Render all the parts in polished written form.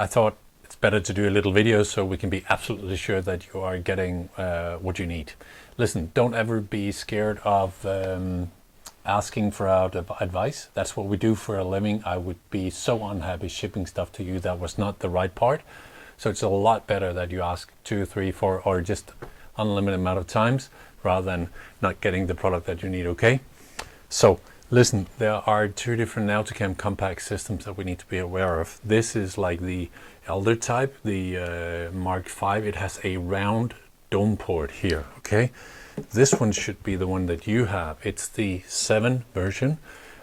I thought it's better to do a little video so we can be absolutely sure that you are getting what you need. Listen, don't ever be scared of asking for our advice. That's what we do for a living. I would be so unhappy shipping stuff to you that was not the right part. So it's a lot better that you ask 2, 3, 4 or just unlimited amount of times rather than not getting the product that you need, okay? So listen, there are 2 different Nauticam Compact systems that we need to be aware of. This is like the elder type, the Mark V. It has a round dome port here, okay? This one should be the one that you have. It's the 7 version.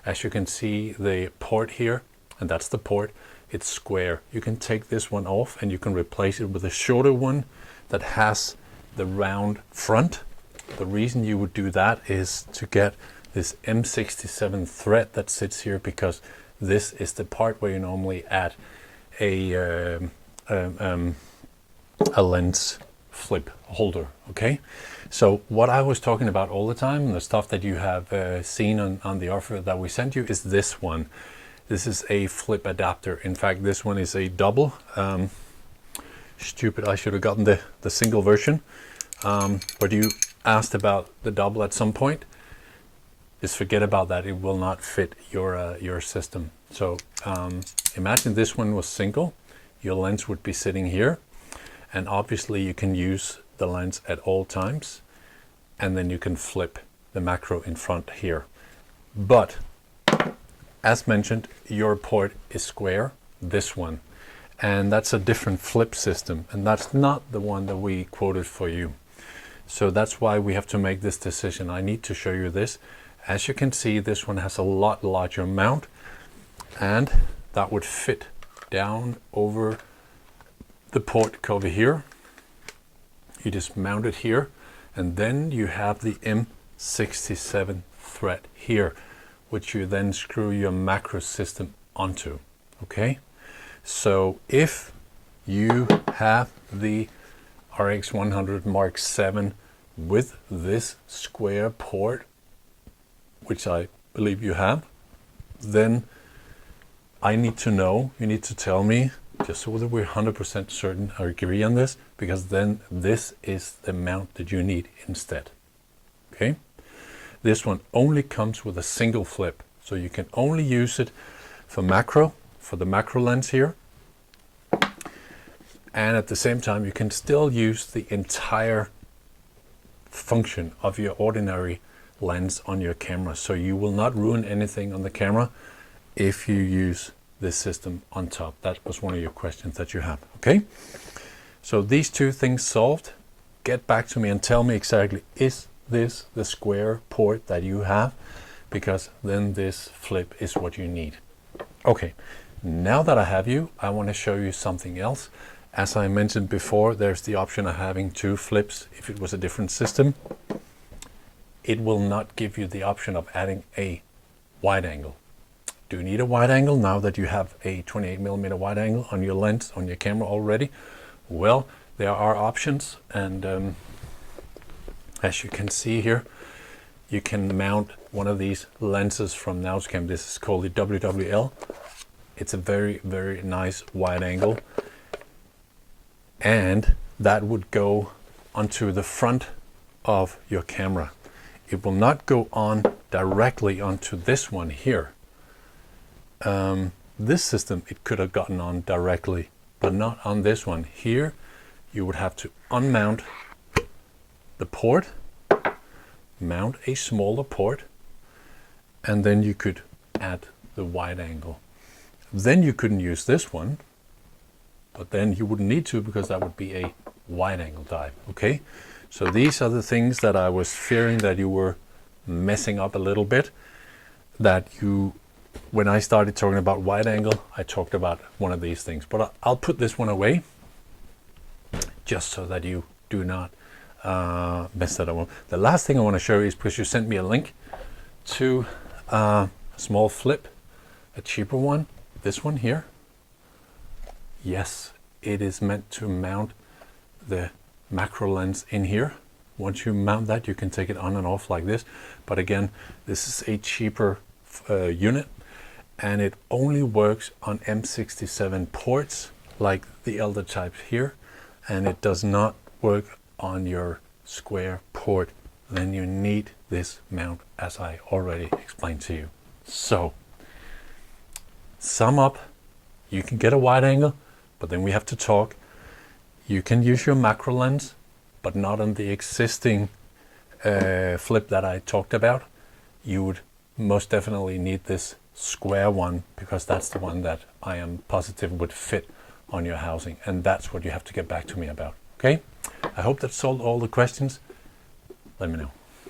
As you can see, the port here, and that's the port, it's square. You can take this one off and you can replace it with a shorter one that has the round front. The reason you would do that is to get this M67 thread that sits here, because this is the part where you normally add a lens flip holder, okay? So what I was talking about all the time, the stuff that you have seen on the offer that we sent you, is this one. This is a flip adapter. In fact, this one is a double. Stupid, I should have gotten the single version. But you asked about the double at some point. Just forget about that. It will not fit your system. So imagine this one was single. Your lens would be sitting here. And obviously you can use the lens at all times. And then you can flip the macro in front here. But as mentioned, your port is square, this one. And that's a different flip system. And that's not the one that we quoted for you. So that's why we have to make this decision. I need to show you this. As you can see, this one has a lot larger mount, and that would fit down over the port cover here. You just mount it here, and then you have the M67 thread here, which you then screw your macro system onto, okay? So if you have the RX100 Mark VII with this square port, which I believe you have, then I need to know, you need to tell me, just so that we're 100% certain or agree on this, because then this is the mount that you need instead, okay? This one only comes with a single flip, so you can only use it for macro, for the macro lens here. And at the same time, you can still use the entire function of your ordinary lens on your camera. So you will not ruin anything on the camera if you use this system on top. That was one of your questions that you have, okay? So these 2 things solved. Get back to me and tell me exactly, is this the square port that you have? Because then this flip is what you need. Okay, now that I have you, I want to show you something else. As I mentioned before, there's the option of having 2 flips if it was a different system. It will not give you the option of adding a wide angle. Do you need a wide angle now that you have a 28mm wide angle on your lens, on your camera already? Well, there are options, and as you can see here, you can mount one of these lenses from Nauticam. This is called the WWL. It's a very, very nice wide angle. And that would go onto the front of your camera. It will not go on directly onto this one here. This system, it could have gotten on directly, but not on this one. Here, you would have to unmount the port, mount a smaller port, and then you could add the wide angle. Then you couldn't use this one, but then you wouldn't need to, because that would be a wide angle type, okay? So these are the things that I was fearing that you were messing up a little bit, that you, when I started talking about wide angle, I talked about one of these things. But I'll put this one away, just so that you do not mess that up. The last thing I want to show you is, because you sent me a link to a small flip, a cheaper one, this one here. Yes, it is meant to mount the macro lens in here. Once you mount that, you can take it on and off like this. But again, this is a cheaper unit, and it only works on M67 ports like the elder type here, and it does not work on your square port, then you need this mount, as I already explained to you. So, sum up, you can get a wide angle, but then we have to talk. You can use your macro lens, but not on the existing flip that I talked about. You would most definitely need this square one, because that's the one that I am positive would fit on your housing, and that's what you have to get back to me about. Okay, I hope that solved all the questions. Let me know.